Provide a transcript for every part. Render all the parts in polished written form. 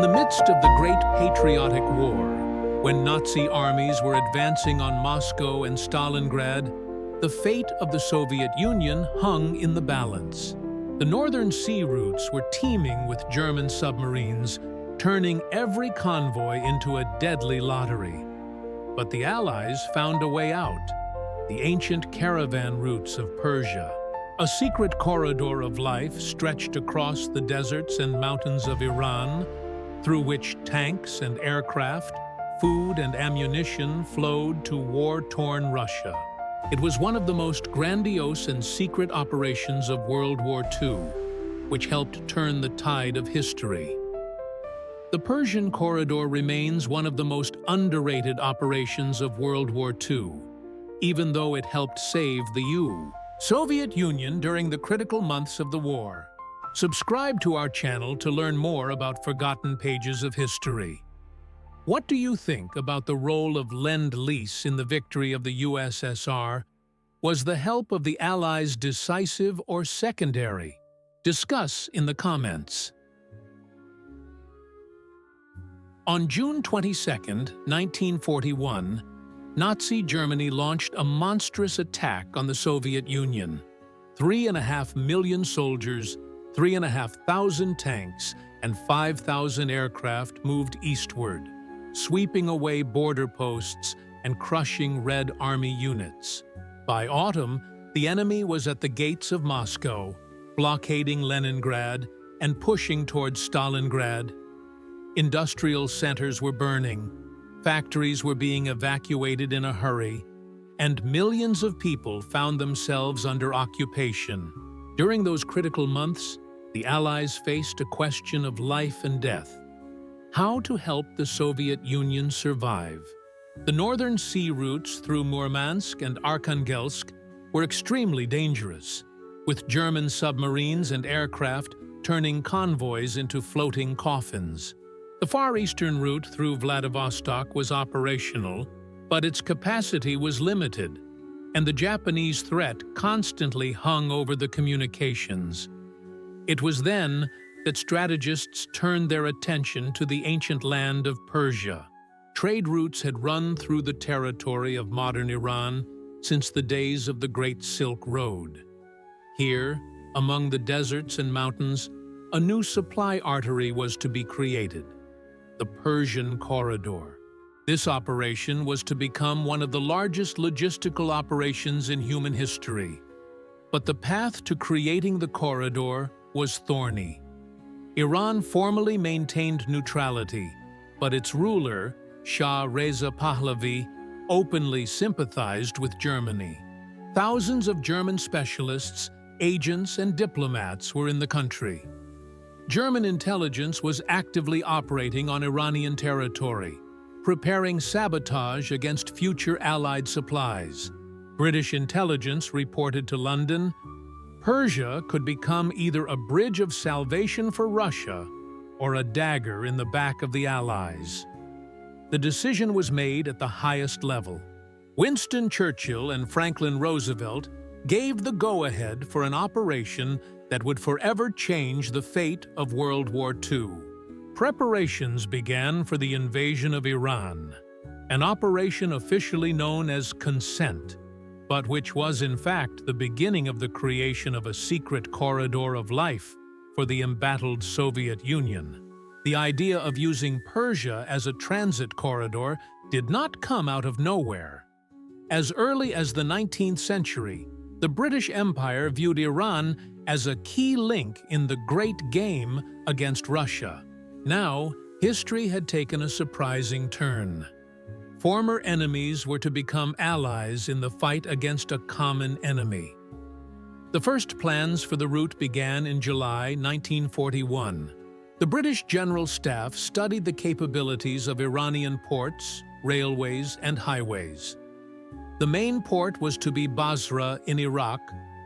In the midst of the Great Patriotic War, when Nazi armies were advancing on Moscow and Stalingrad, the fate of the Soviet Union hung in the balance. The northern sea routes were teeming with German submarines, turning every convoy into a deadly lottery. But the Allies found a way out: the ancient caravan routes of Persia. A secret corridor of life stretched across the deserts and mountains of Iran, through which tanks and aircraft, food and ammunition flowed to war-torn Russia. It was one of the most grandiose and secret operations of World War II, which helped turn the tide of history. The Persian Corridor remains one of the most underrated operations of World War II, even though it helped save the Soviet Union during the critical months of the war. Subscribe to our channel to learn more about forgotten pages of history. What do you think about the role of Lend-Lease in the victory of the USSR? Was the help of the Allies decisive or secondary? Discuss in the comments. On June 22, 1941, Nazi Germany launched a monstrous attack on the Soviet Union. 3.5 million soldiers, 3,500 tanks, and 5,000 aircraft moved eastward, sweeping away border posts and crushing Red Army units. By autumn, the enemy was at the gates of Moscow, blockading Leningrad and pushing towards Stalingrad. Industrial centers were burning, factories were being evacuated in a hurry, and millions of people found themselves under occupation. During those critical months, the Allies faced a question of life and death: how to help the Soviet Union survive. The northern sea routes through Murmansk and Arkhangelsk were extremely dangerous, with German submarines and aircraft turning convoys into floating coffins. The Far Eastern route through Vladivostok was operational, but its capacity was limited, and the Japanese threat constantly hung over the communications. It was then that strategists turned their attention to the ancient land of Persia. Trade routes had run through the territory of modern Iran since the days of the Great Silk Road. Here, among the deserts and mountains, a new supply artery was to be created: the Persian Corridor. This operation was to become one of the largest logistical operations in human history. But the path to creating the corridor was thorny. Iran formally maintained neutrality, but its ruler, Shah Reza Pahlavi, openly sympathized with Germany. Thousands of German specialists, agents, and diplomats were in the country. German intelligence was actively operating on Iranian territory, preparing sabotage against future Allied supplies. British intelligence reported to London, Persia could become either a bridge of salvation for Russia or a dagger in the back of the Allies. The decision was made at the highest level. Winston Churchill and Franklin Roosevelt gave the go-ahead for an operation that would forever change the fate of World War II. Preparations began for the invasion of Iran, an operation officially known as Consent, but which was in fact the beginning of the creation of a secret corridor of life for the embattled Soviet Union. The idea of using Persia as a transit corridor did not come out of nowhere. As early as the 19th century, the British Empire viewed Iran as a key link in the Great Game against Russia. Now, history had taken a surprising turn. Former enemies were to become allies in the fight against a common enemy. The first plans for the route began in July 1941. The British General Staff studied the capabilities of Iranian ports, railways, and highways. The main port was to be Basra in Iraq,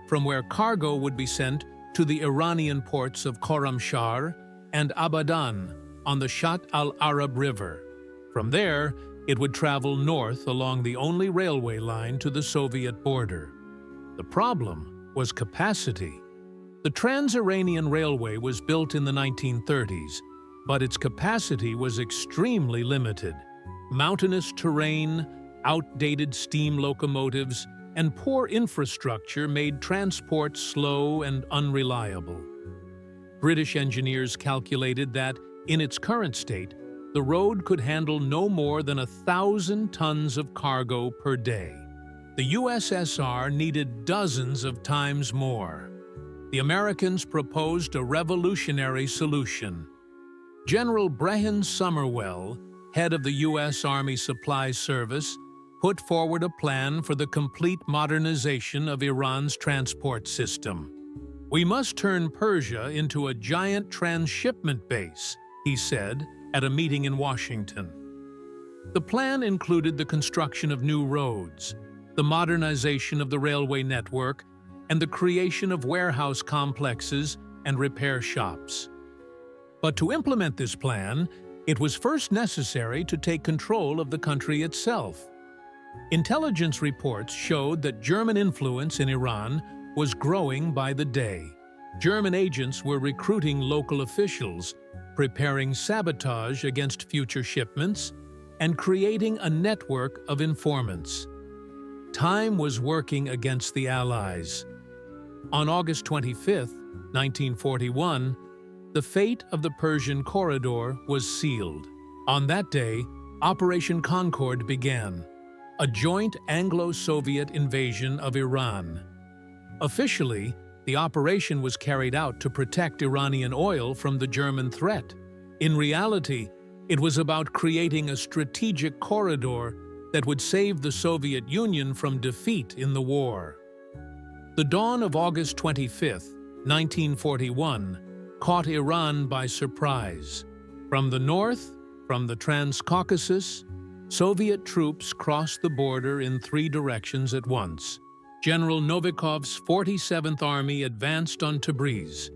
from where cargo would be sent to the Iranian ports of Khorramshahr and Abadan on the Shatt al-Arab River. From there, it would travel north along the only railway line to the Soviet border. The problem was capacity. The Trans-Iranian Railway was built in the 1930s, but its capacity was extremely limited. Mountainous terrain, outdated steam locomotives, and poor infrastructure made transport slow and unreliable. British engineers calculated that, in its current state, the road could handle no more than 1,000 tons of cargo per day. The USSR needed dozens of times more. The Americans proposed a revolutionary solution. General Brehon Summerwell, head of the U.S. Army Supply Service, put forward a plan for the complete modernization of Iran's transport system. "We must turn Persia into a giant transshipment base," he said at a meeting in Washington. The plan included the construction of new roads, the modernization of the railway network, and the creation of warehouse complexes and repair shops. But to implement this plan, it was first necessary to take control of the country itself. Intelligence reports showed that German influence in Iran was growing by the day. German agents were recruiting local officials, preparing sabotage against future shipments, and creating a network of informants. Time was working against the Allies. On August 25, 1941, the fate of the Persian corridor was sealed. On that day, Operation Concord began, a joint Anglo-Soviet invasion of Iran. Officially, the operation was carried out to protect Iranian oil from the German threat. In reality, it was about creating a strategic corridor that would save the Soviet Union from defeat in the war. The dawn of August 25, 1941, caught Iran by surprise. From the north, from the Transcaucasus, Soviet troops crossed the border in 3 directions at once. General Novikov's 47th Army advanced on Tabriz,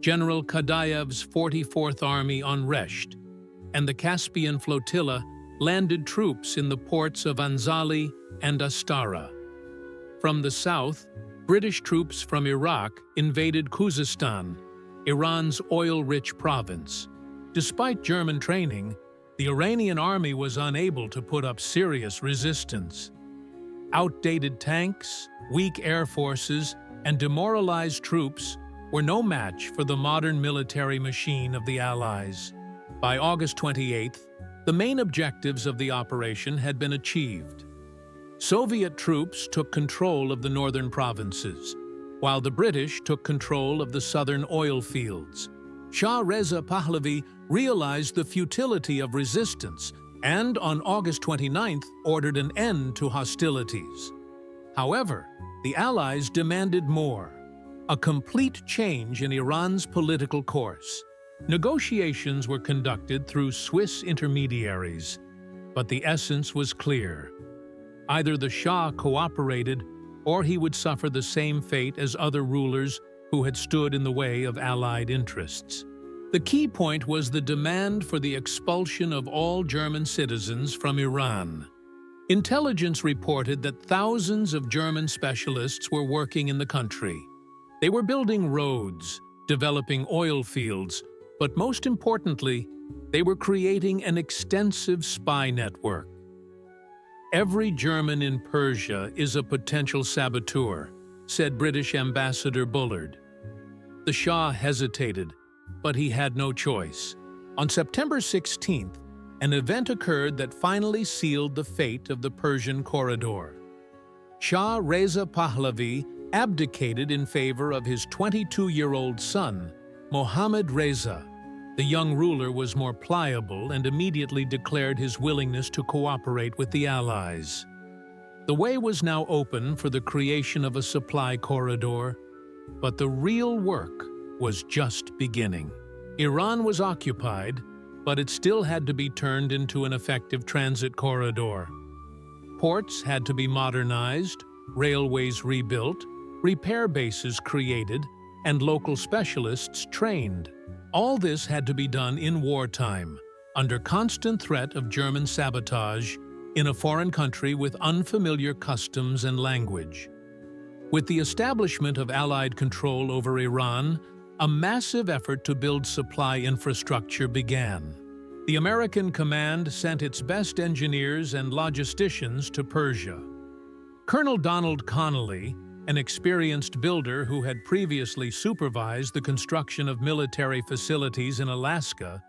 General Kadayev's 44th Army on Resht, and the Caspian flotilla landed troops in the ports of Anzali and Astara. From the south, British troops from Iraq invaded Khuzestan, Iran's oil-rich province. Despite German training, the Iranian army was unable to put up serious resistance. Outdated tanks, weak air forces, and demoralized troops were no match for the modern military machine of the Allies. By August 28th, the main objectives of the operation had been achieved. Soviet troops took control of the northern provinces, while the British took control of the southern oil fields. Shah Reza Pahlavi realized the futility of resistance and, on August 29th, ordered an end to hostilities. However, the Allies demanded more, a complete change in Iran's political course. Negotiations were conducted through Swiss intermediaries, but the essence was clear. Either the Shah cooperated, or he would suffer the same fate as other rulers who had stood in the way of Allied interests. The key point was the demand for the expulsion of all German citizens from Iran. Intelligence reported that thousands of German specialists were working in the country. They were building roads, developing oil fields, but most importantly, they were creating an extensive spy network. "Every German in Persia is a potential saboteur," said British Ambassador Bullard. The Shah hesitated, but he had no choice. On September 16th, an event occurred that finally sealed the fate of the Persian corridor. Shah Reza Pahlavi abdicated in favor of his 22-year-old son, Mohammad Reza. The young ruler was more pliable and immediately declared his willingness to cooperate with the Allies. The way was now open for the creation of a supply corridor, but the real work was just beginning. Iran was occupied, but it still had to be turned into an effective transit corridor. Ports had to be modernized, railways rebuilt, repair bases created, and local specialists trained. All this had to be done in wartime, under constant threat of German sabotage, in a foreign country with unfamiliar customs and language. With the establishment of Allied control over Iran, a massive effort to build supply infrastructure began. The American command sent its best engineers and logisticians to Persia. Colonel Donald Connolly, an experienced builder who had previously supervised the construction of military facilities in Alaska,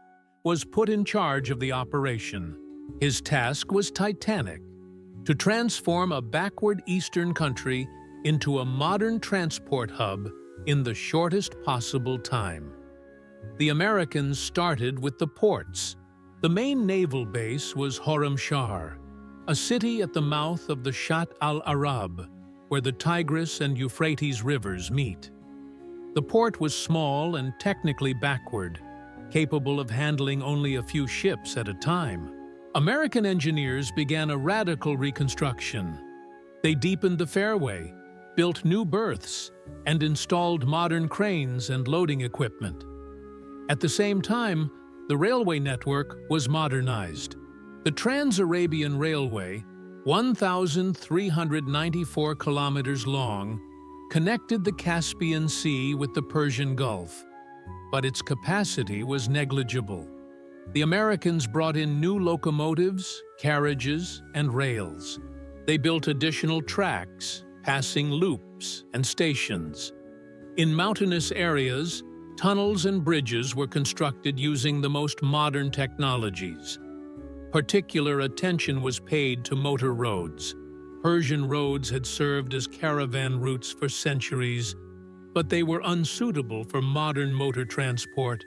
was put in charge of the operation. His task was titanic: to transform a backward eastern country into a modern transport hub in the shortest possible time. The Americans started with the ports. The main naval base was Khorramshahr, a city at the mouth of the Shatt al-Arab, where the Tigris and Euphrates rivers meet. The port was small and technically backward, capable of handling only a few ships at a time. American engineers began a radical reconstruction. They deepened the fairway, built new berths, and installed modern cranes and loading equipment. At the same time, the railway network was modernized. The Trans-Iranian Railway, 1,394 kilometers long, connected the Caspian Sea with the Persian Gulf, but its capacity was negligible. The Americans brought in new locomotives, carriages, and rails. They built additional tracks, passing loops, and stations. In mountainous areas, tunnels and bridges were constructed using the most modern technologies. Particular attention was paid to motor roads. Persian roads had served as caravan routes for centuries, but they were unsuitable for modern motor transport.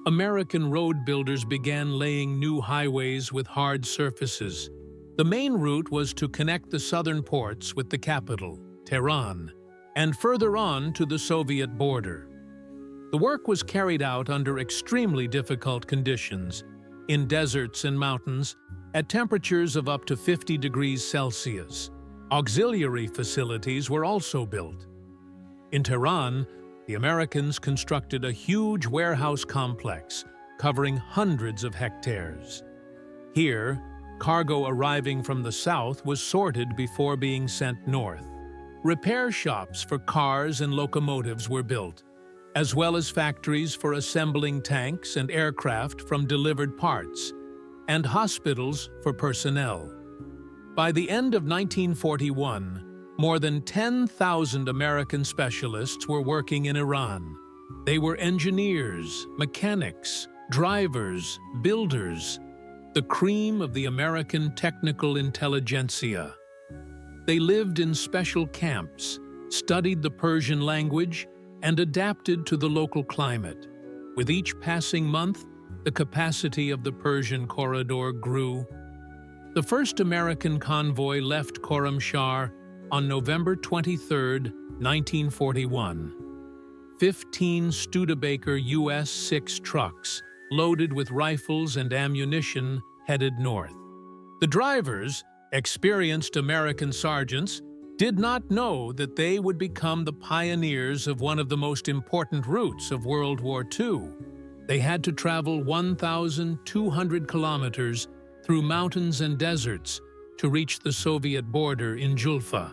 American road builders began laying new highways with hard surfaces. The main route was to connect the southern ports with the capital, Tehran, and further on to the Soviet border. The work was carried out under extremely difficult conditions, in deserts and mountains, at temperatures of up to 50 degrees Celsius. Auxiliary facilities were also built. In Tehran, the Americans constructed a huge warehouse complex covering hundreds of hectares. Here, cargo arriving from the south was sorted before being sent north. Repair shops for cars and locomotives were built, as well as factories for assembling tanks and aircraft from delivered parts, and hospitals for personnel. By the end of 1941, more than 10,000 American specialists were working in Iran. They were engineers, mechanics, drivers, builders, the cream of the American technical intelligentsia. They lived in special camps, studied the Persian language, and adapted to the local climate. With each passing month, the capacity of the persiancorridor grew. The first American convoy left Khorramshahr on November 23, 1941. 15 Studebaker US-6 trucks, loaded with rifles and ammunition, headed north. The drivers, experienced American sergeants, did not know that they would become the pioneers of one of the most important routes of World War II. They had to travel 1,200 kilometers through mountains and deserts to reach the Soviet border in Julfa.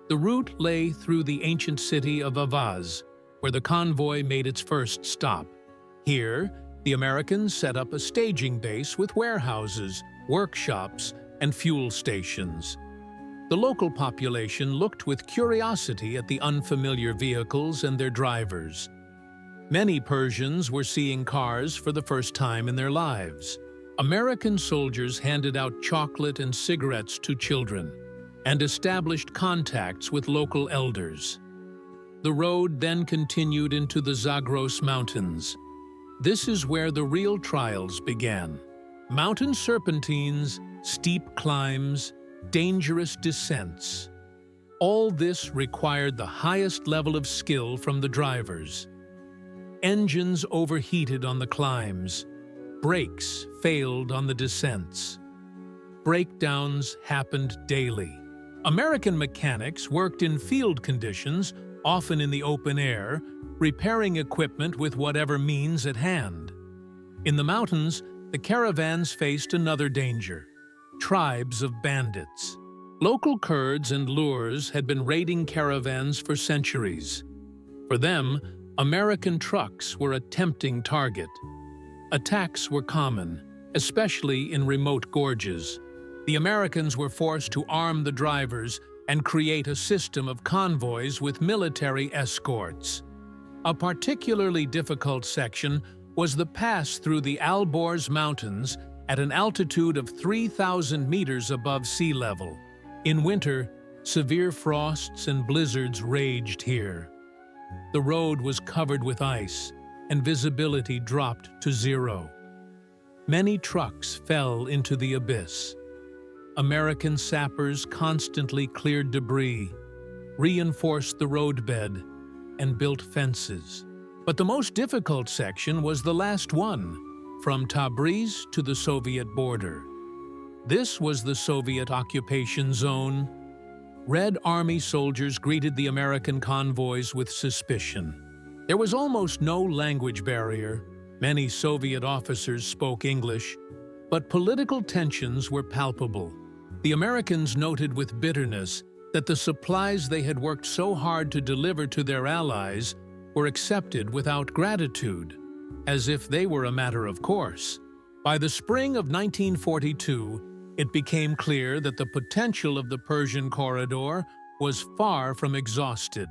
The route lay through the ancient city of Avaz, where the convoy made its first stop. Here, the Americans set up a staging base with warehouses, workshops, and fuel stations. The local population looked with curiosity at the unfamiliar vehicles and their drivers. Many Persians were seeing cars for the first time in their lives. American soldiers handed out chocolate and cigarettes to children and established contacts with local elders. The road then continued into the Zagros Mountains. This is where the real trials began. Mountain serpentines, steep climbs, dangerous descents. All this required the highest level of skill from the drivers. Engines overheated on the climbs. Brakes failed on the descents. Breakdowns happened daily. American mechanics worked in field conditions, often in the open air, repairing equipment with whatever means at hand. In the mountains, the caravans faced another danger: tribes of bandits. Local Kurds and Lurs had been raiding caravans for centuries. For them, American trucks were a tempting target. Attacks were common, especially in remote gorges. The Americans were forced to arm the drivers and create a system of convoys with military escorts. A particularly difficult section was the pass through the Alborz Mountains at an altitude of 3,000 meters above sea level. In winter, severe frosts and blizzards raged here. The road was covered with ice, and visibility dropped to zero. Many trucks fell into the abyss. American sappers constantly cleared debris, reinforced the roadbed, and built fences. But the most difficult section was the last one, from Tabriz to the Soviet border. This was the Soviet occupation zone. Red Army soldiers greeted the American convoys with suspicion. There was almost no language barrier. Many Soviet officers spoke English, but political tensions were palpable. The Americans noted with bitterness that the supplies they had worked so hard to deliver to their allies were accepted without gratitude, as if they were a matter of course. By the spring of 1942, it became clear that the potential of the Persian corridor was far from exhausted.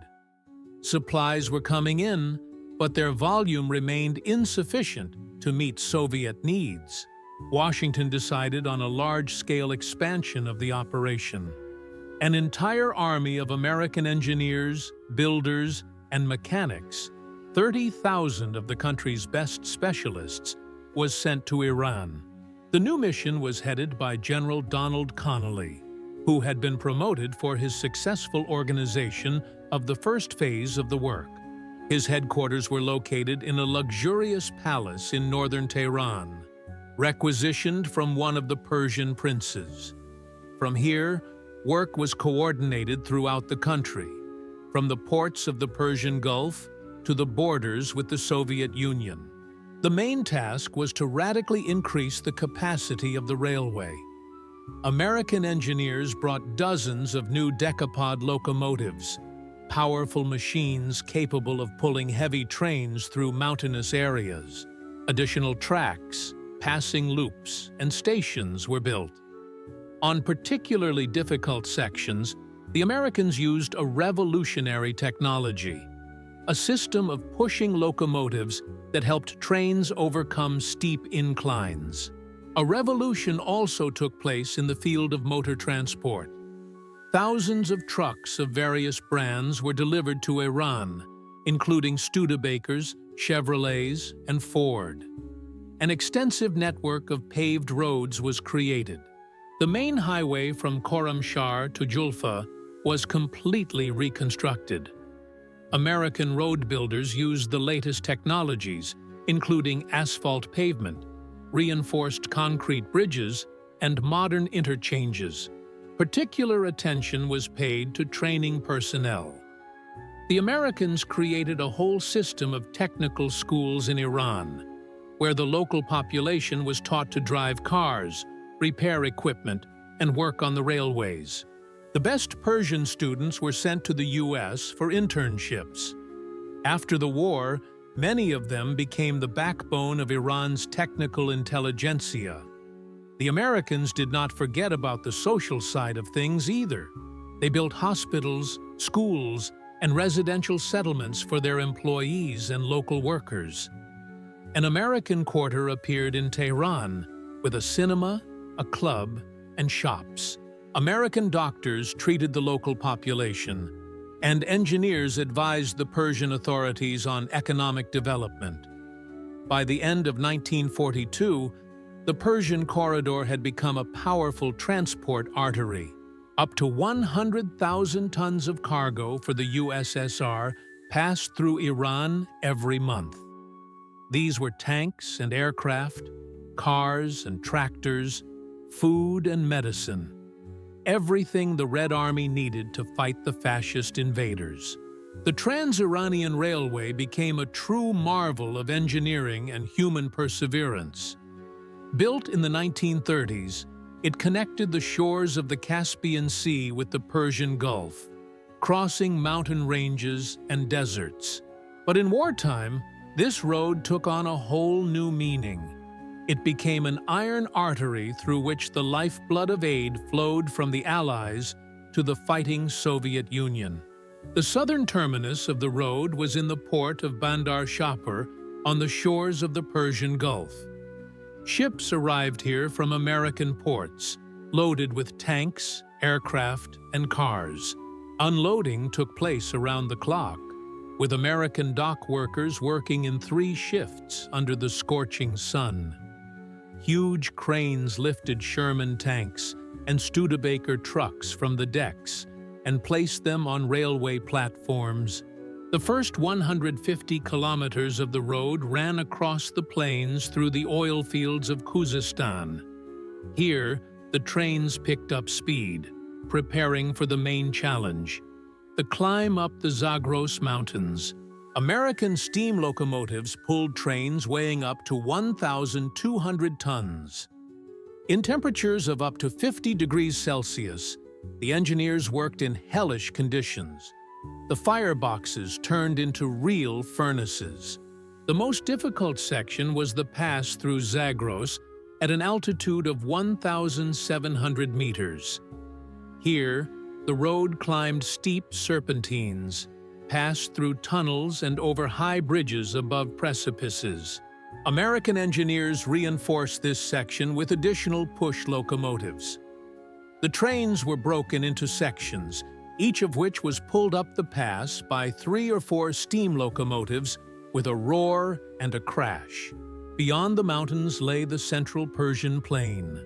Supplies were coming in, but their volume remained insufficient to meet Soviet needs. Washington decided on a large-scale expansion of the operation. An entire army of American engineers, builders, and mechanics, 30,000 of the country's best specialists, was sent to Iran. The new mission was headed by General Donald Connally, who had been promoted for his successful organization of the first phase of the work. His headquarters were located in a luxurious palace in northern Tehran, requisitioned from one of the Persian princes. From here, work was coordinated throughout the country, from the ports of the Persian Gulf to the borders with the Soviet Union. The main task was to radically increase the capacity of the railway. American engineers brought dozens of new decapod locomotives, powerful machines capable of pulling heavy trains through mountainous areas. Additional tracks, passing loops, and stations were built. On particularly difficult sections, the Americans used a revolutionary technology, a system of pushing locomotives that helped trains overcome steep inclines. A revolution also took place in the field of motor transport. Thousands of trucks of various brands were delivered to Iran, including Studebakers, Chevrolets, and Ford. An extensive network of paved roads was created. The main highway from Khorramshahr to Julfa was completely reconstructed. American road builders used the latest technologies, including asphalt pavement, reinforced concrete bridges, and modern interchanges. Particular attention was paid to training personnel. The Americans created a whole system of technical schools in Iran, where the local population was taught to drive cars, repair equipment, and work on the railways. The best Persian students were sent to the U.S. for internships. After the war, many of them became the backbone of Iran's technical intelligentsia. The Americans did not forget about the social side of things either. They built hospitals, schools, and residential settlements for their employees and local workers. An American quarter appeared in Tehran with a cinema, a club, and shops. American doctors treated the local population, and engineers advised the Persian authorities on economic development. By the end of 1942, the Persian corridor had become a powerful transport artery. Up to 100,000 tons of cargo for the USSR passed through Iran every month. These were tanks and aircraft, cars and tractors, food and medicine. Everything the Red Army needed to fight the fascist invaders. The Trans-Iranian Railway became a true marvel of engineering and human perseverance. Built in the 1930s, it connected the shores of the Caspian Sea with the Persian Gulf, crossing mountain ranges and deserts. But in wartime, this road took on a whole new meaning. It became an iron artery through which the lifeblood of aid flowed from the Allies to the fighting Soviet Union. The southern terminus of the road was in the port of Bandar Shapur on the shores of the Persian Gulf. Ships arrived here from American ports, loaded with tanks, aircraft, and cars. Unloading took place around the clock, with American dock workers working in 3 shifts under the scorching sun. Huge cranes lifted Sherman tanks and Studebaker trucks from the decks and placed them on railway platforms. The first 150 kilometers of the road ran across the plains through the oil fields of Khuzestan. Here, the trains picked up speed, preparing for the main challenge, the climb up the Zagros Mountains. American steam locomotives pulled trains weighing up to 1,200 tons. In temperatures of up to 50 degrees Celsius, the engineers worked in hellish conditions. The fireboxes turned into real furnaces. The most difficult section was the pass through Zagros at an altitude of 1,700 meters. Here, the road climbed steep serpentines, passed through tunnels and over high bridges above precipices. American engineers reinforced this section with additional push locomotives. The trains were broken into sections, each of which was pulled up the pass by 3 or 4 steam locomotives with a roar and a crash. Beyond the mountains lay the central Persian plain,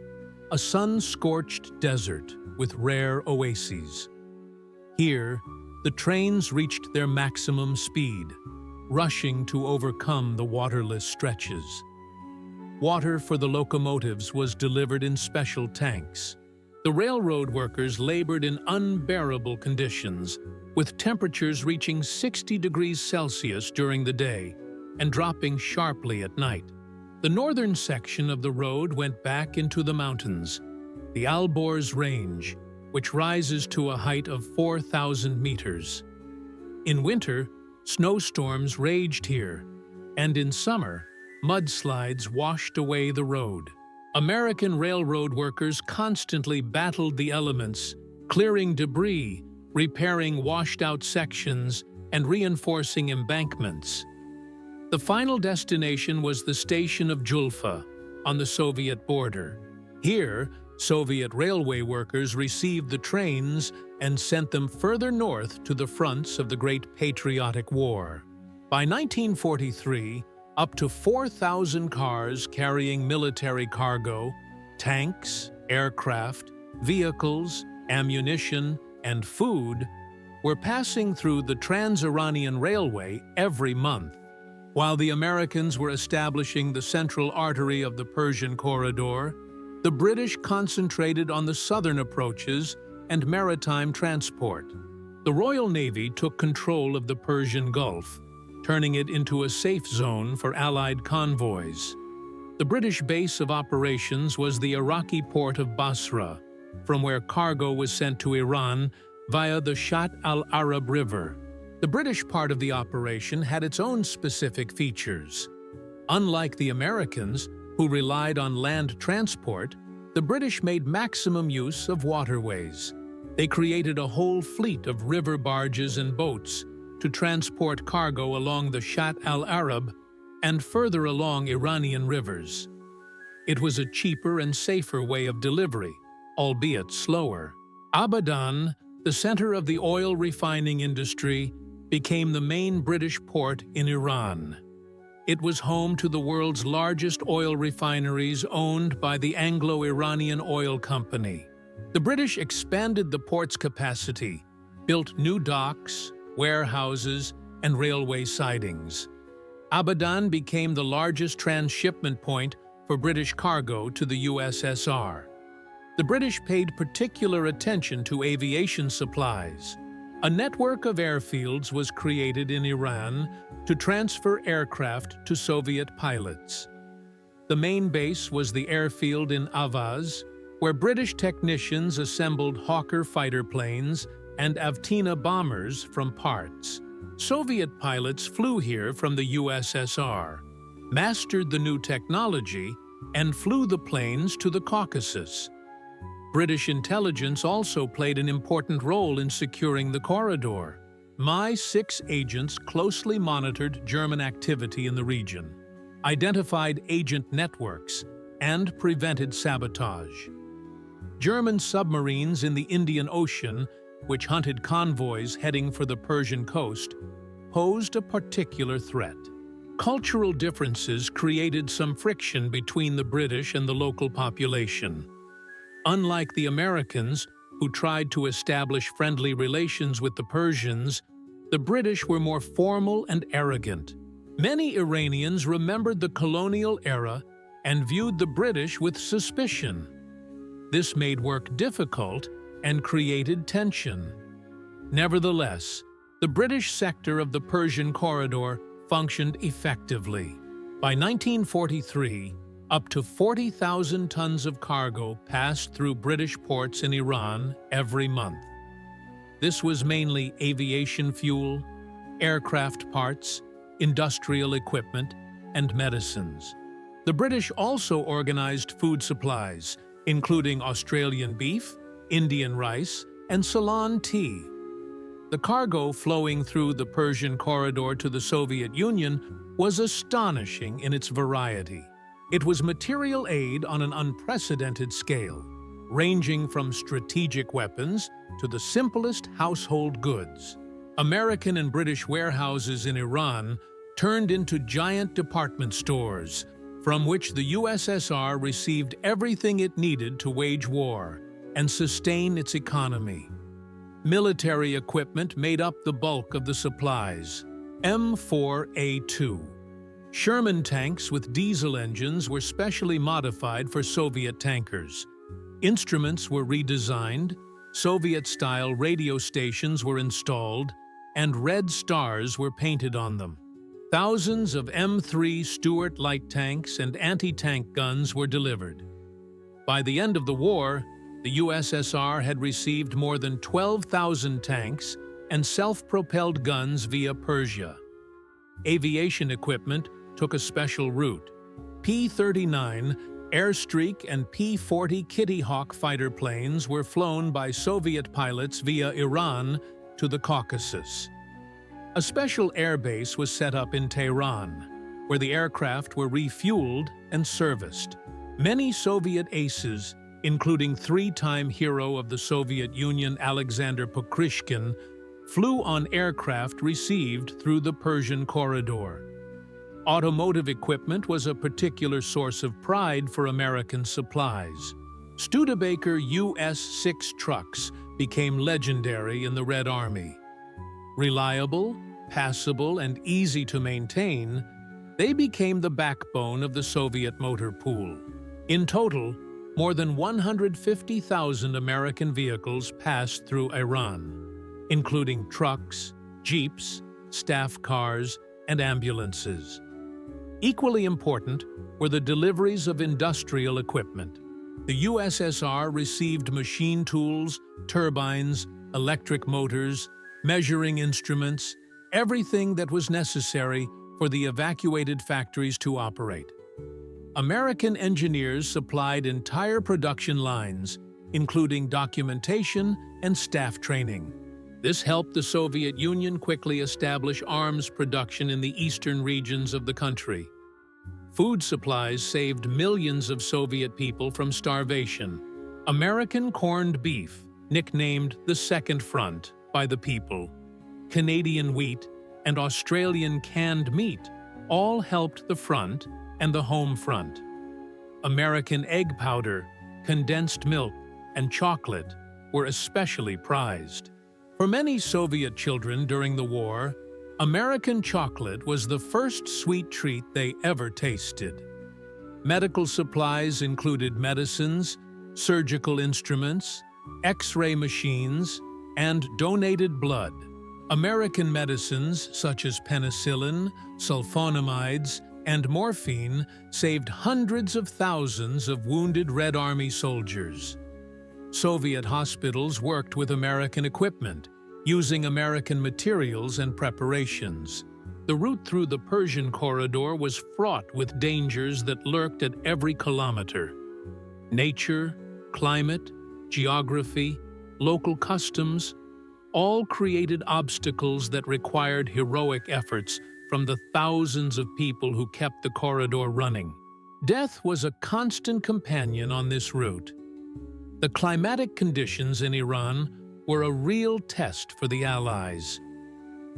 a sun-scorched desert with rare oases. Here, the trains reached their maximum speed, rushing to overcome the waterless stretches. Water for the locomotives was delivered in special tanks. The railroad workers labored in unbearable conditions, with temperatures reaching 60 degrees Celsius during the day and dropping sharply at night. The northern section of the road went back into the mountains, the Alborz Range, which rises to a height of 4,000 meters. In winter, snowstorms raged here, and in summer, mudslides washed away the road. American railroad workers constantly battled the elements, clearing debris, repairing washed-out sections, and reinforcing embankments. The final destination was the station of Julfa, on the Soviet border. Here, Soviet railway workers received the trains and sent them further north to the fronts of the Great Patriotic War. By 1943, up to 4,000 cars carrying military cargo, tanks, aircraft, vehicles, ammunition, and food were passing through the Trans-Iranian Railway every month. While the Americans were establishing the central artery of the Persian corridor, the British concentrated on the southern approaches and maritime transport. The Royal Navy took control of the Persian Gulf, turning it into a safe zone for Allied convoys. The British base of operations was the Iraqi port of Basra, from where cargo was sent to Iran via the Shatt al-Arab River. The British part of the operation had its own specific features. Unlike the Americans, who relied on land transport, the British made maximum use of waterways. They created a whole fleet of river barges and boats to transport cargo along the Shatt al-Arab and further along Iranian rivers. It was a cheaper and safer way of delivery, albeit slower. Abadan, the center of the oil refining industry, became the main British port in Iran. It was home to the world's largest oil refineries owned by the Anglo-Iranian Oil Company. The British expanded the port's capacity, built new docks, warehouses, and railway sidings. Abadan became the largest transshipment point for British cargo to the USSR. The British paid particular attention to aviation supplies. A network of airfields was created in Iran to transfer aircraft to Soviet pilots. The main base was the airfield in Avaz, where British technicians assembled Hawker fighter planes and Avtina bombers from parts. Soviet pilots flew here from the USSR, mastered the new technology, and flew the planes to the Caucasus. British intelligence also played an important role in securing the corridor. Mi-6 agents closely monitored German activity in the region, identified agent networks, and prevented sabotage. German submarines in the Indian Ocean, which hunted convoys heading for the Persian coast, posed a particular threat. Cultural differences created some friction between the British and the local population. Unlike the Americans, who tried to establish friendly relations with the Persians, the British were more formal and arrogant. Many Iranians remembered the colonial era and viewed the British with suspicion. This made work difficult and created tension. Nevertheless, the British sector of the Persian corridor functioned effectively. By 1943, up to 40,000 tons of cargo passed through British ports in Iran every month. This was mainly aviation fuel, aircraft parts, industrial equipment, and medicines. The British also organized food supplies, including Australian beef, Indian rice, and Ceylon tea. The cargo flowing through the Persian corridor to the Soviet Union was astonishing in its variety. It was material aid on an unprecedented scale, ranging from strategic weapons to the simplest household goods. American and British warehouses in Iran turned into giant department stores, from which the USSR received everything it needed to wage war and sustain its economy. Military equipment made up the bulk of the supplies. M4A2. Sherman tanks with diesel engines were specially modified for Soviet tankers. Instruments were redesigned, Soviet-style radio stations were installed, and red stars were painted on them. Thousands of M3 Stuart light tanks and anti-tank guns were delivered. By the end of the war, the USSR had received more than 12,000 tanks and self-propelled guns via Persia. Aviation equipment took a special route. P-39, Airstreak, and P-40 Kitty Hawk fighter planes were flown by Soviet pilots via Iran to the Caucasus. A special airbase was set up in Tehran, where the aircraft were refueled and serviced. Many Soviet aces, including three-time hero of the Soviet Union Alexander Pokrishkin, flew on aircraft received through the Persian corridor. Automotive equipment was a particular source of pride for American supplies. Studebaker US-6 trucks became legendary in the Red Army. Reliable, passable, and easy to maintain, they became the backbone of the Soviet motor pool. In total, more than 150,000 American vehicles passed through Iran, including trucks, jeeps, staff cars, and ambulances. Equally important were the deliveries of industrial equipment. The USSR received machine tools, turbines, electric motors, measuring instruments, everything that was necessary for the evacuated factories to operate. American engineers supplied entire production lines, including documentation and staff training. This helped the Soviet Union quickly establish arms production in the eastern regions of the country. Food supplies saved millions of Soviet people from starvation. American corned beef, nicknamed the Second Front by the people, Canadian wheat, and Australian canned meat all helped the front and the home front. American egg powder, condensed milk, and chocolate were especially prized. For many Soviet children during the war, American chocolate was the first sweet treat they ever tasted. Medical supplies included medicines, surgical instruments, X-ray machines, and donated blood. American medicines such as penicillin, sulfonamides, and morphine saved hundreds of thousands of wounded Red Army soldiers. Soviet hospitals worked with American equipment, using American materials and preparations. The route through the Persian corridor was fraught with dangers that lurked at every kilometer. Nature, climate, geography, local customs, all created obstacles that required heroic efforts from the thousands of people who kept the corridor running. Death was a constant companion on this route. The climatic conditions in Iran were a real test for the Allies.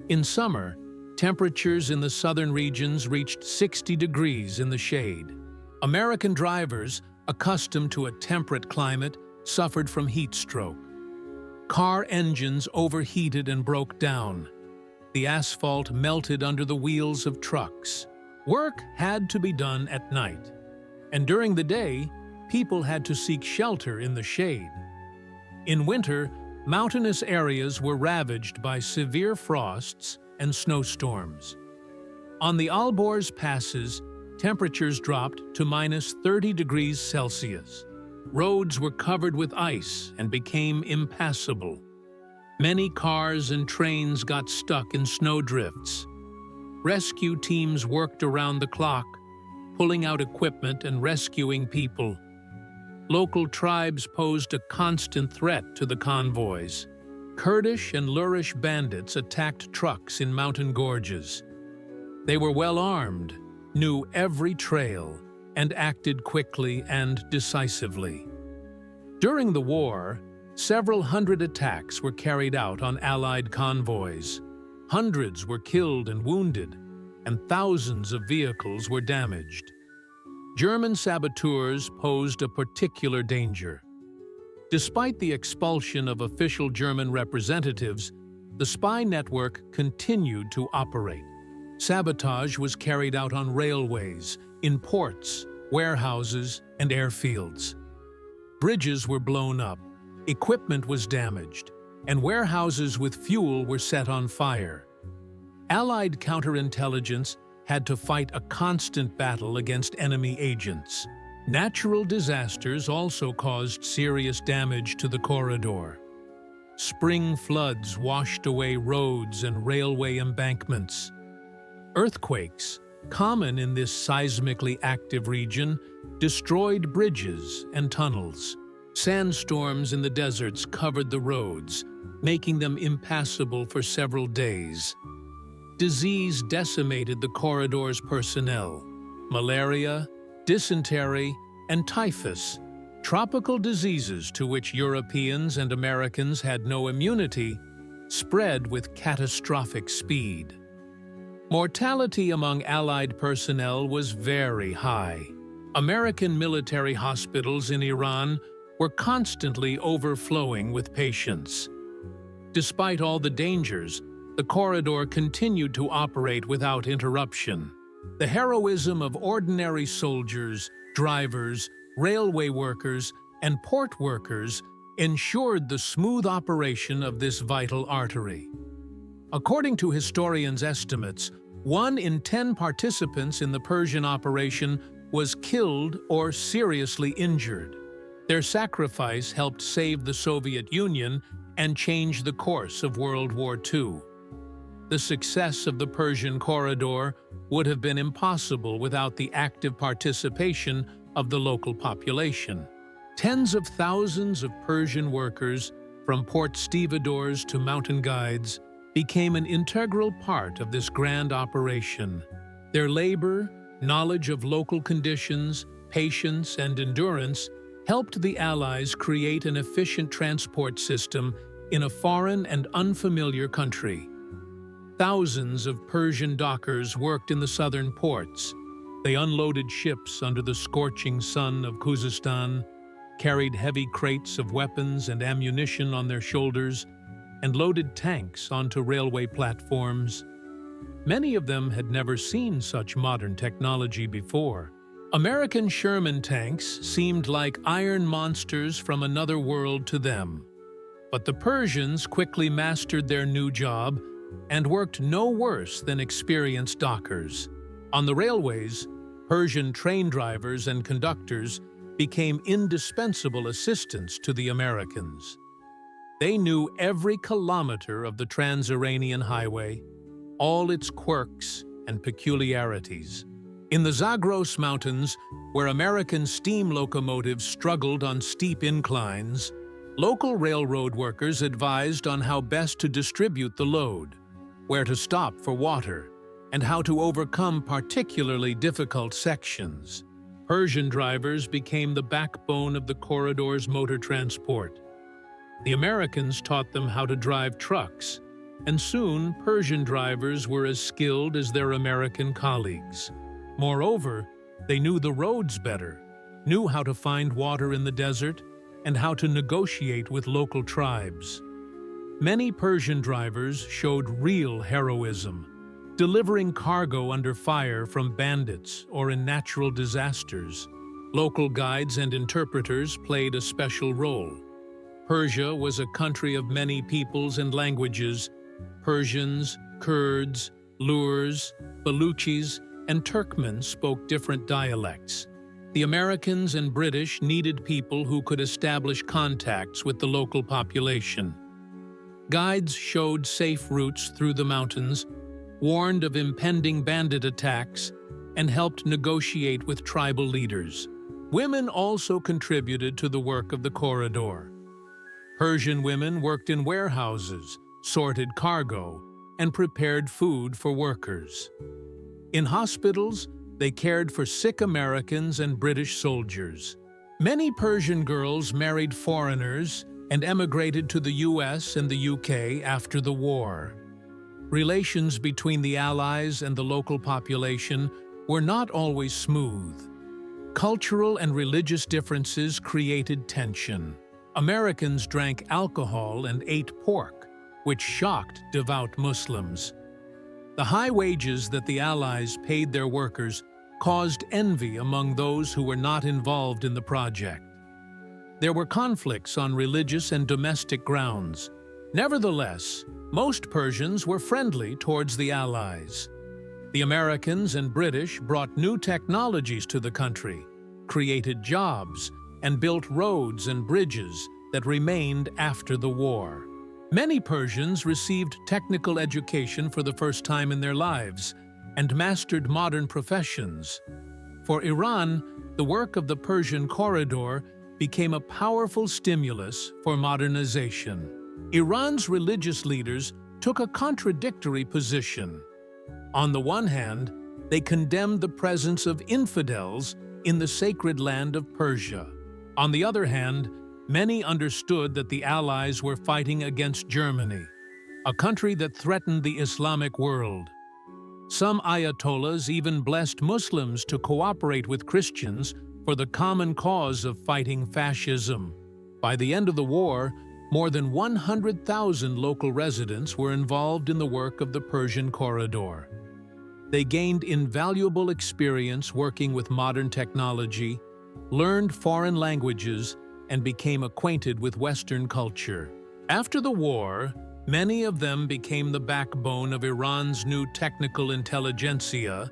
In summer, temperatures in the southern regions reached 60 degrees in the shade. American drivers, accustomed to a temperate climate, suffered from heat stroke. Car engines overheated and broke down. The asphalt melted under the wheels of trucks. Work had to be done at night, and during the day, people had to seek shelter in the shade. In winter, mountainous areas were ravaged by severe frosts and snowstorms. On the Alborz passes, temperatures dropped to -30 degrees Celsius. Roads were covered with ice and became impassable. Many cars and trains got stuck in snowdrifts. Rescue teams worked around the clock, pulling out equipment and rescuing people. Local tribes posed a constant threat to the convoys. Kurdish and Lurish bandits attacked trucks in mountain gorges. They were well armed, knew every trail, and acted quickly and decisively. During the war, several hundred attacks were carried out on Allied convoys. Hundreds were killed and wounded, and thousands of vehicles were damaged. German saboteurs posed a particular danger. Despite the expulsion of official German representatives, the spy network continued to operate. Sabotage was carried out on railways, in ports, warehouses, and airfields. Bridges were blown up, equipment was damaged, and warehouses with fuel were set on fire. Allied counterintelligence had to fight a constant battle against enemy agents. Natural disasters also caused serious damage to the corridor. Spring floods washed away roads and railway embankments. Earthquakes, common in this seismically active region, destroyed bridges and tunnels. Sandstorms in the deserts covered the roads, making them impassable for several days. Disease decimated the corridor's personnel. Malaria, dysentery, and typhus, tropical diseases to which Europeans and Americans had no immunity, spread with catastrophic speed. Mortality among Allied personnel was very high. American military hospitals in Iran were constantly overflowing with patients. Despite all the dangers, the corridor continued to operate without interruption. The heroism of ordinary soldiers, drivers, railway workers, and port workers ensured the smooth operation of this vital artery. According to historians' estimates, 1 in 10 participants in the Persian operation was killed or seriously injured. Their sacrifice helped save the Soviet Union and change the course of World War II. The success of the Persian corridor would have been impossible without the active participation of the local population. Tens of thousands of Persian workers, from port stevedores to mountain guides, became an integral part of this grand operation. Their labor, knowledge of local conditions, patience, and endurance helped the Allies create an efficient transport system in a foreign and unfamiliar country. Thousands of Persian dockers worked in the southern ports. They unloaded ships under the scorching sun of Khuzestan, carried heavy crates of weapons and ammunition on their shoulders, and loaded tanks onto railway platforms. Many of them had never seen such modern technology before. American Sherman tanks seemed like iron monsters from another world to them. But the Persians quickly mastered their new job and worked no worse than experienced dockers. On the railways, Persian train drivers and conductors became indispensable assistants to the Americans. They knew every kilometer of the Trans-Iranian Highway, all its quirks and peculiarities. In the Zagros Mountains, where American steam locomotives struggled on steep inclines, local railroad workers advised on how best to distribute the load, where to stop for water, and how to overcome particularly difficult sections. Persian drivers became the backbone of the corridor's motor transport. The Americans taught them how to drive trucks, and soon Persian drivers were as skilled as their American colleagues. Moreover, they knew the roads better, knew how to find water in the desert, and how to negotiate with local tribes. Many Persian drivers showed real heroism, delivering cargo under fire from bandits or in natural disasters. Local guides and interpreters played a special role. Persia was a country of many peoples and languages. Persians, Kurds, Lurs, Baluchis, and Turkmen spoke different dialects. The Americans and British needed people who could establish contacts with the local population. Guides showed safe routes through the mountains, warned of impending bandit attacks, and helped negotiate with tribal leaders. Women also contributed to the work of the corridor. Persian women worked in warehouses, sorted cargo, and prepared food for workers. In hospitals, they cared for sick Americans and British soldiers. Many Persian girls married foreigners and emigrated to the US and the UK after the war. Relations between the Allies and the local population were not always smooth. Cultural and religious differences created tension. Americans drank alcohol and ate pork, which shocked devout Muslims. The high wages that the Allies paid their workers caused envy among those who were not involved in the project. There were conflicts on religious and domestic grounds. Nevertheless, most Persians were friendly towards the Allies. The Americans and British brought new technologies to the country, created jobs, and built roads and bridges that remained after the war. Many Persians received technical education for the first time in their lives and mastered modern professions. For Iran, the work of the Persian corridor became a powerful stimulus for modernization. Iran's religious leaders took a contradictory position. On the one hand, they condemned the presence of infidels in the sacred land of Persia. On the other hand, many understood that the Allies were fighting against Germany, a country that threatened the Islamic world. Some Ayatollahs even blessed Muslims to cooperate with Christians for the common cause of fighting fascism. By the end of the war, more than 100,000 local residents were involved in the work of the Persian corridor. They gained invaluable experience working with modern technology, learned foreign languages, and became acquainted with Western culture. After the war, many of them became the backbone of Iran's new technical intelligentsia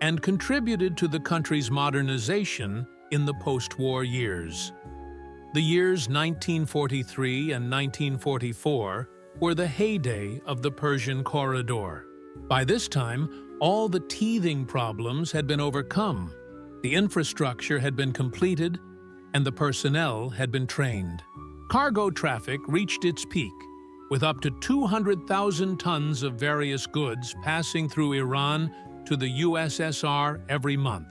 and contributed to the country's modernization in the post-war years. The years 1943 and 1944 were the heyday of the Persian corridor. By this time, all the teething problems had been overcome, the infrastructure had been completed, and the personnel had been trained. Cargo traffic reached its peak, with up to 200,000 tons of various goods passing through Iran to the USSR every month.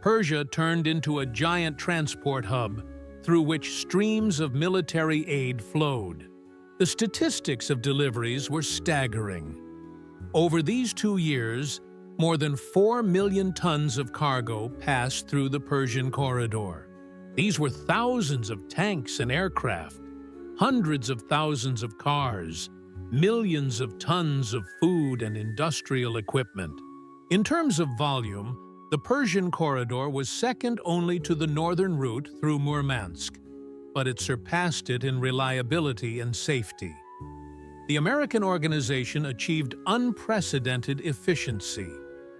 Persia turned into a giant transport hub through which streams of military aid flowed. The statistics of deliveries were staggering. Over these 2 years, more than 4 million tons of cargo passed through the Persian corridor. These were thousands of tanks and aircraft, hundreds of thousands of cars, millions of tons of food and industrial equipment. In terms of volume, the Persian corridor was second only to the northern route through Murmansk, but it surpassed it in reliability and safety. The American organization achieved unprecedented efficiency.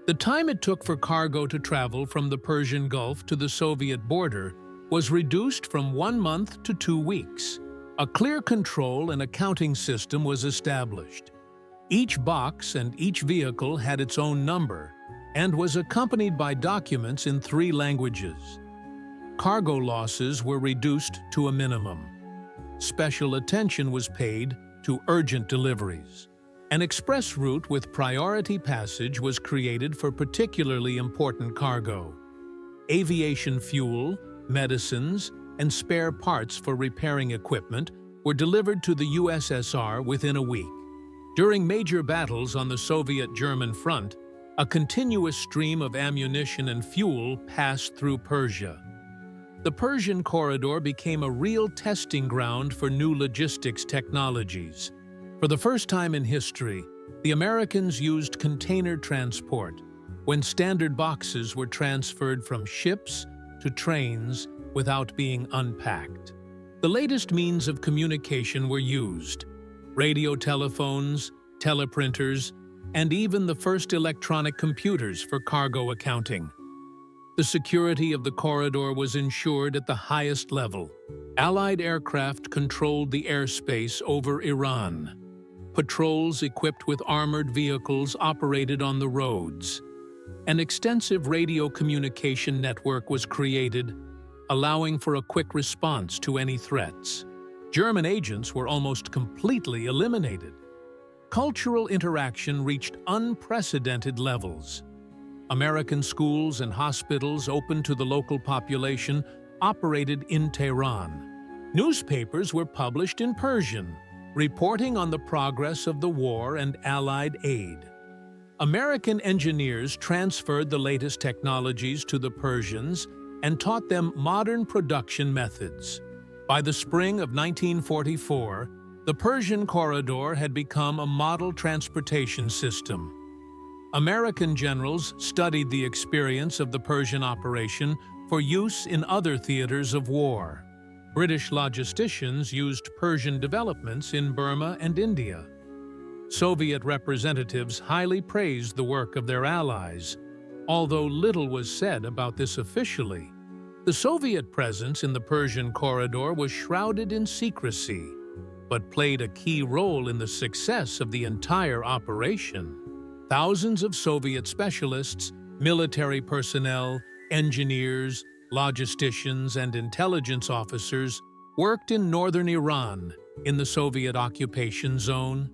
The time it took for cargo to travel from the Persian Gulf to the Soviet border was reduced from 1 month to 2 weeks. A clear control and accounting system was established. Each box and each vehicle had its own number and was accompanied by documents in 3 languages. Cargo losses were reduced to a minimum. Special attention was paid to urgent deliveries. An express route with priority passage was created for particularly important cargo. Aviation fuel, medicines, and spare parts for repairing equipment were delivered to the USSR within a week. During major battles on the Soviet-German front, a continuous stream of ammunition and fuel passed through Persia. The Persian corridor became a real testing ground for new logistics technologies. For the first time in history, the Americans used container transport, when standard boxes were transferred from ships to trains without being unpacked. The latest means of communication were used: radio telephones, teleprinters, and even the first electronic computers for cargo accounting. The security of the corridor was ensured at the highest level. Allied aircraft controlled the airspace over Iran. Patrols equipped with armored vehicles operated on the roads. An extensive radio communication network was created, allowing for a quick response to any threats. German agents were almost completely eliminated. Cultural interaction reached unprecedented levels. American schools and hospitals open to the local population operated in Tehran. Newspapers were published in Persian, reporting on the progress of the war and Allied aid. American engineers transferred the latest technologies to the Persians and taught them modern production methods. By the spring of 1944, the Persian corridor had become a model transportation system. American generals studied the experience of the Persian operation for use in other theaters of war. British logisticians used Persian developments in Burma and India. Soviet representatives highly praised the work of their allies, although little was said about this officially. The Soviet presence in the Persian corridor was shrouded in secrecy, but played a key role in the success of the entire operation. Thousands of Soviet specialists, military personnel, engineers, logisticians, and intelligence officers worked in northern Iran, in the Soviet occupation zone.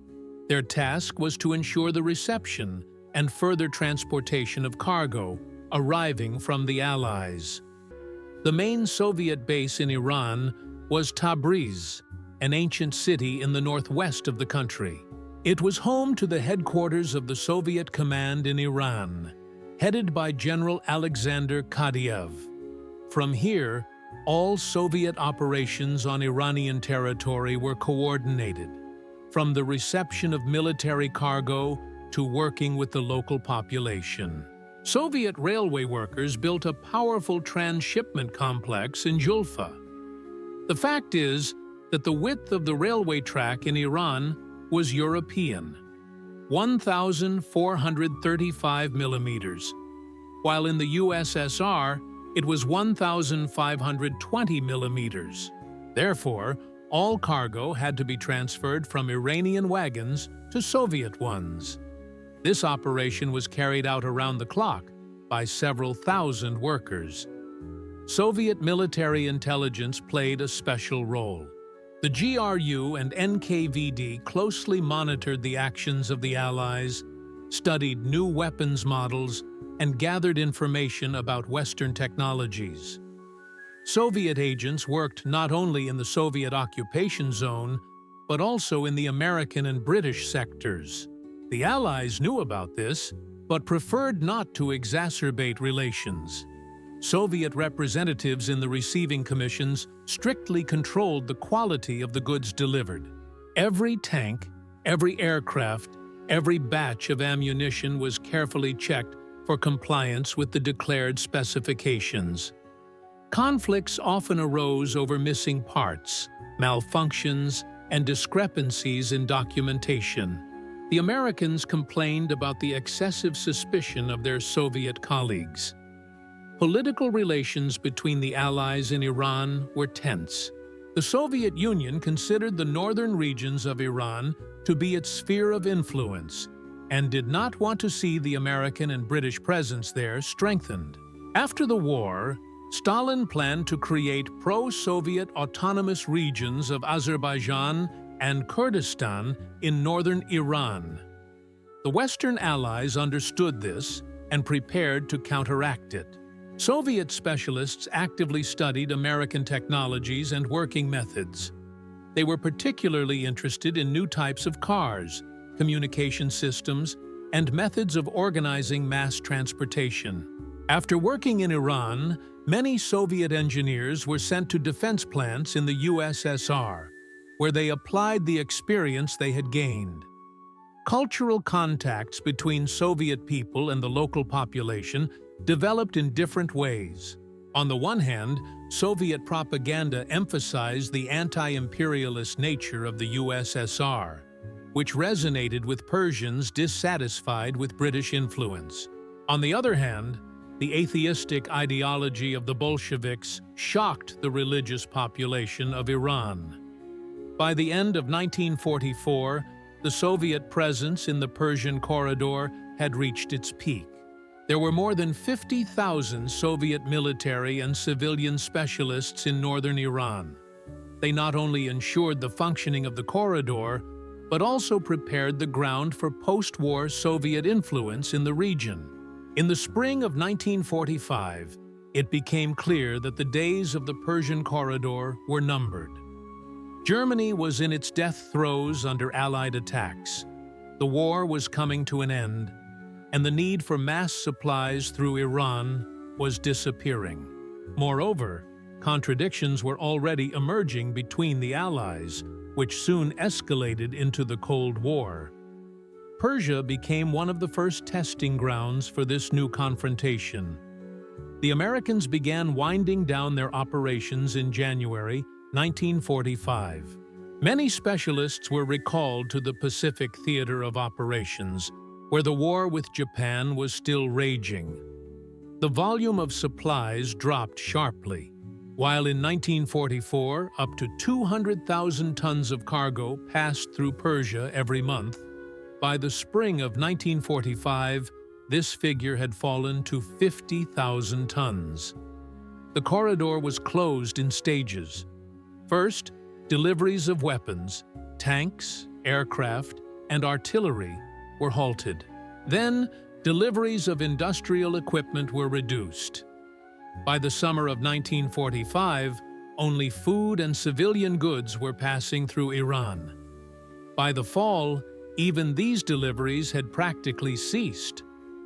Their task was to ensure the reception and further transportation of cargo arriving from the Allies. The main Soviet base in Iran was Tabriz, an ancient city in the northwest of the country. It was home to the headquarters of the Soviet command in Iran, headed by General Alexander Kadyrov. From here, all Soviet operations on Iranian territory were coordinated, from the reception of military cargo to working with the local population. Soviet railway workers built a powerful transshipment complex in Julfa. The fact is that the width of the railway track in Iran was European, 1,435 millimeters, while in the USSR it was 1,520 millimeters. Therefore, all cargo had to be transferred from Iranian wagons to Soviet ones. This operation was carried out around the clock by several thousand workers. Soviet military intelligence played a special role. The GRU and NKVD closely monitored the actions of the Allies, studied new weapons models, and gathered information about Western technologies. Soviet agents worked not only in the Soviet occupation zone, but also in the American and British sectors. The Allies knew about this, but preferred not to exacerbate relations. Soviet representatives in the receiving commissions strictly controlled the quality of the goods delivered. Every tank, every aircraft, every batch of ammunition was carefully checked for compliance with the declared specifications. Conflicts often arose over missing parts, malfunctions, and discrepancies in documentation. The Americans complained about the excessive suspicion of their Soviet colleagues. Political relations between the Allies in Iran were tense. The Soviet Union considered the northern regions of Iran to be its sphere of influence and did not want to see the American and British presence there strengthened. After the war, Stalin planned to create pro-Soviet autonomous regions of Azerbaijan and Kurdistan in northern Iran. The Western Allies understood this and prepared to counteract it. Soviet specialists actively studied American technologies and working methods. They were particularly interested in new types of cars, communication systems, and methods of organizing mass transportation. After working in Iran, many Soviet engineers were sent to defense plants in the USSR, where they applied the experience they had gained. Cultural contacts between Soviet people and the local population developed in different ways. On the one hand, Soviet propaganda emphasized the anti-imperialist nature of the USSR, which resonated with Persians dissatisfied with British influence. On the other hand, the atheistic ideology of the Bolsheviks shocked the religious population of Iran. By the end of 1944, the Soviet presence in the Persian corridor had reached its peak. There were more than 50,000 Soviet military and civilian specialists in northern Iran. They not only ensured the functioning of the corridor, but also prepared the ground for post-war Soviet influence in the region. In the spring of 1945, it became clear that the days of the Persian corridor were numbered. Germany was in its death throes under Allied attacks. The war was coming to an end, and the need for mass supplies through Iran was disappearing. Moreover, contradictions were already emerging between the Allies, which soon escalated into the Cold War. Persia became one of the first testing grounds for this new confrontation. The Americans began winding down their operations in January 1945. Many specialists were recalled to the Pacific Theater of Operations, where the war with Japan was still raging. The volume of supplies dropped sharply. While in 1944, up to 200,000 tons of cargo passed through Persia every month, by the spring of 1945, this figure had fallen to 50,000 tons. The corridor was closed in stages. First, deliveries of weapons, tanks, aircraft, and artillery were halted. Then, deliveries of industrial equipment were reduced. By the summer of 1945, only food and civilian goods were passing through Iran. By the fall, even these deliveries had practically ceased.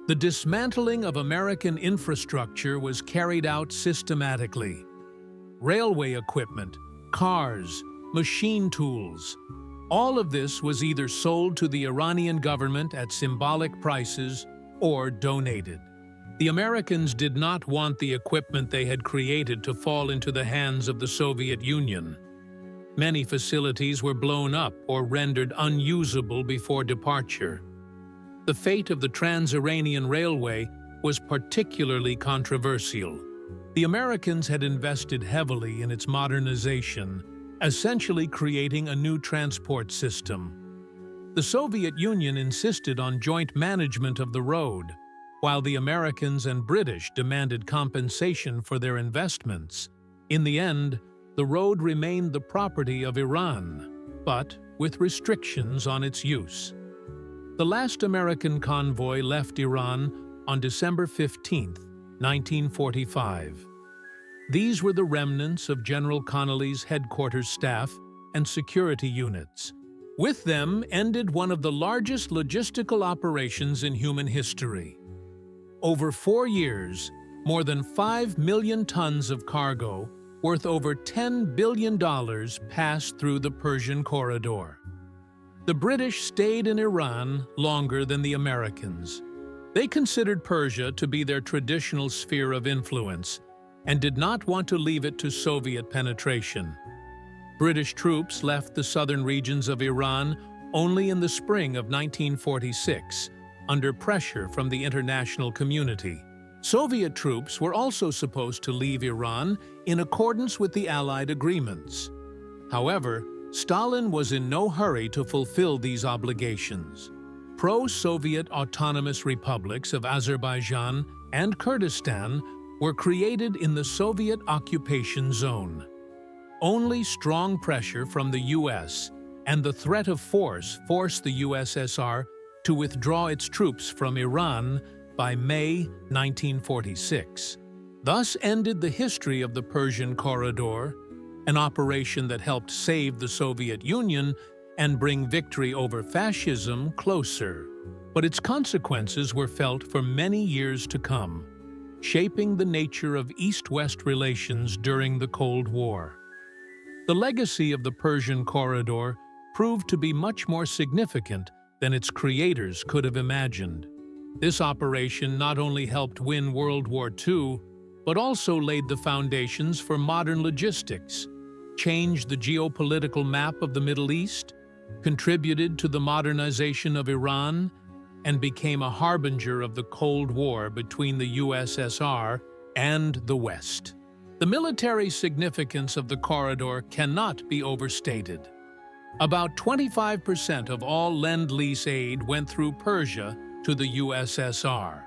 The dismantling of American infrastructure was carried out systematically. Railway equipment, cars, machine tools, all of this was either sold to the Iranian government at symbolic prices or donated. The Americans did not want the equipment they had created to fall into the hands of the Soviet Union. Many facilities were blown up or rendered unusable before departure. The fate of the Trans-Iranian Railway was particularly controversial. The Americans had invested heavily in its modernization, essentially creating a new transport system. The Soviet Union insisted on joint management of the road, while the Americans and British demanded compensation for their investments. In the end, the road remained the property of Iran, but with restrictions on its use. The last American convoy left Iran on December 15, 1945. These were the remnants of General Connolly's headquarters staff and security units. With them ended one of the largest logistical operations in human history. Over 4 years, more than 5 million tons of cargo, worth over $10 billion, passed through the Persian corridor. The British stayed in Iran longer than the Americans. They considered Persia to be their traditional sphere of influence and did not want to leave it to Soviet penetration. British troops left the southern regions of Iran only in the spring of 1946, under pressure from the international community. Soviet troops were also supposed to leave Iran in accordance with the Allied agreements. However, Stalin was in no hurry to fulfill these obligations. Pro-Soviet autonomous republics of Azerbaijan and Kurdistan were created in the Soviet occupation zone. Only strong pressure from the US and the threat of force forced the USSR to withdraw its troops from Iran by May 1946. Thus ended the history of the Persian Corridor, an operation that helped save the Soviet Union and bring victory over fascism closer. But its consequences were felt for many years to come, shaping the nature of East-West relations during the Cold War. The legacy of the Persian Corridor proved to be much more significant than its creators could have imagined. This operation not only helped win World War II, but also laid the foundations for modern logistics, changed the geopolitical map of the Middle East, contributed to the modernization of Iran, and became a harbinger of the Cold War between the USSR and the West. The military significance of the corridor cannot be overstated. About 25% of all Lend-Lease aid went through Persia to the USSR.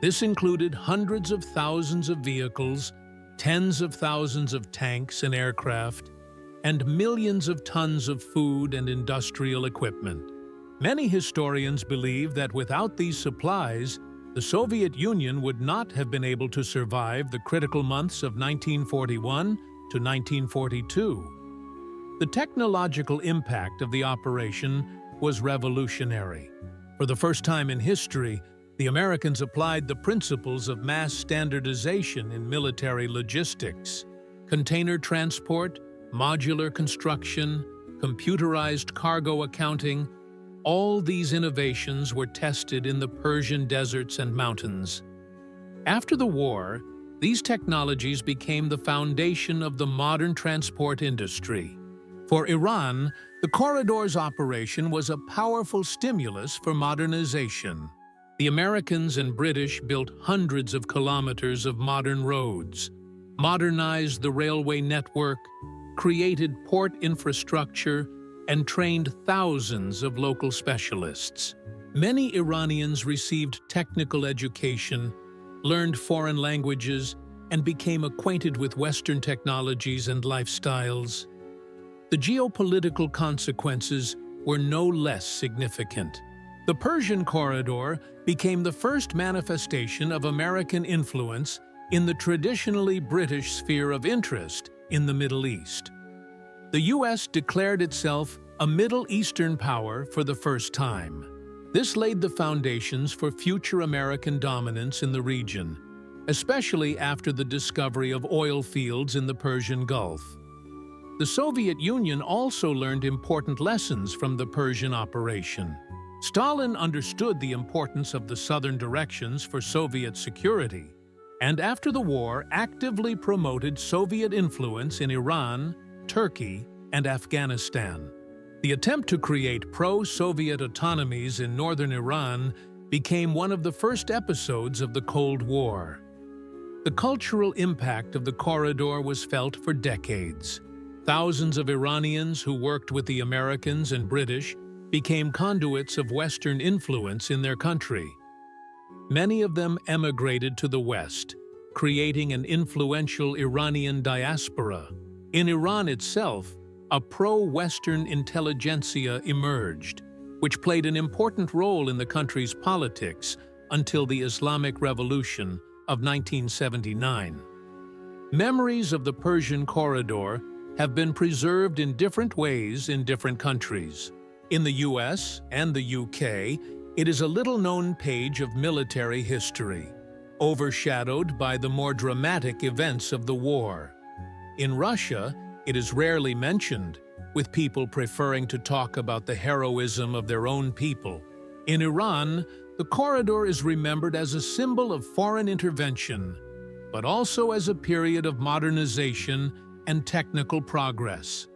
This included hundreds of thousands of vehicles, tens of thousands of tanks and aircraft, and millions of tons of food and industrial equipment. Many historians believe that without these supplies, the Soviet Union would not have been able to survive the critical months of 1941 to 1942. The technological impact of the operation was revolutionary. For the first time in history, the Americans applied the principles of mass standardization in military logistics. Container transport, modular construction, computerized cargo accounting, all these innovations were tested in the Persian deserts and mountains. After the war, these technologies became the foundation of the modern transport industry. For Iran, the corridor's operation was a powerful stimulus for modernization. The Americans and British built hundreds of kilometers of modern roads, modernized the railway network, created port infrastructure, and trained thousands of local specialists. Many Iranians received technical education, learned foreign languages, and became acquainted with Western technologies and lifestyles. The geopolitical consequences were no less significant. The Persian Corridor became the first manifestation of American influence in the traditionally British sphere of interest in the Middle East. The U.S. declared itself a Middle Eastern power for the first time. This laid the foundations for future American dominance in the region, especially after the discovery of oil fields in the Persian Gulf. The Soviet Union also learned important lessons from the Persian operation. Stalin understood the importance of the southern directions for Soviet security, and after the war actively promoted Soviet influence in Iran, Turkey, and Afghanistan. The attempt to create pro-Soviet autonomies in northern Iran became one of the first episodes of the Cold War. The cultural impact of the corridor was felt for decades. Thousands of Iranians who worked with the Americans and British became conduits of Western influence in their country. Many of them emigrated to the West, creating an influential Iranian diaspora. In Iran itself, a pro-Western intelligentsia emerged, which played an important role in the country's politics until the Islamic Revolution of 1979. Memories of the Persian Corridor have been preserved in different ways in different countries. In the US and the UK, it is a little-known page of military history, overshadowed by the more dramatic events of the war. In Russia, it is rarely mentioned, with people preferring to talk about the heroism of their own people. In Iran, the corridor is remembered as a symbol of foreign intervention, but also as a period of modernization and technical progress.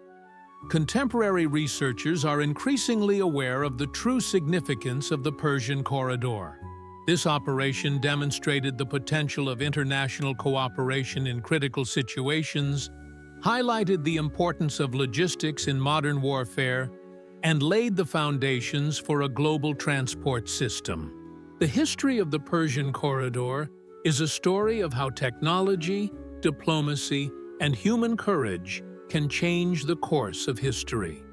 Contemporary researchers are increasingly aware of the true significance of the Persian Corridor. This operation demonstrated the potential of international cooperation in critical situations, highlighted the importance of logistics in modern warfare, and laid the foundations for a global transport system. The history of the Persian Corridor is a story of how technology, diplomacy, and human courage can change the course of history.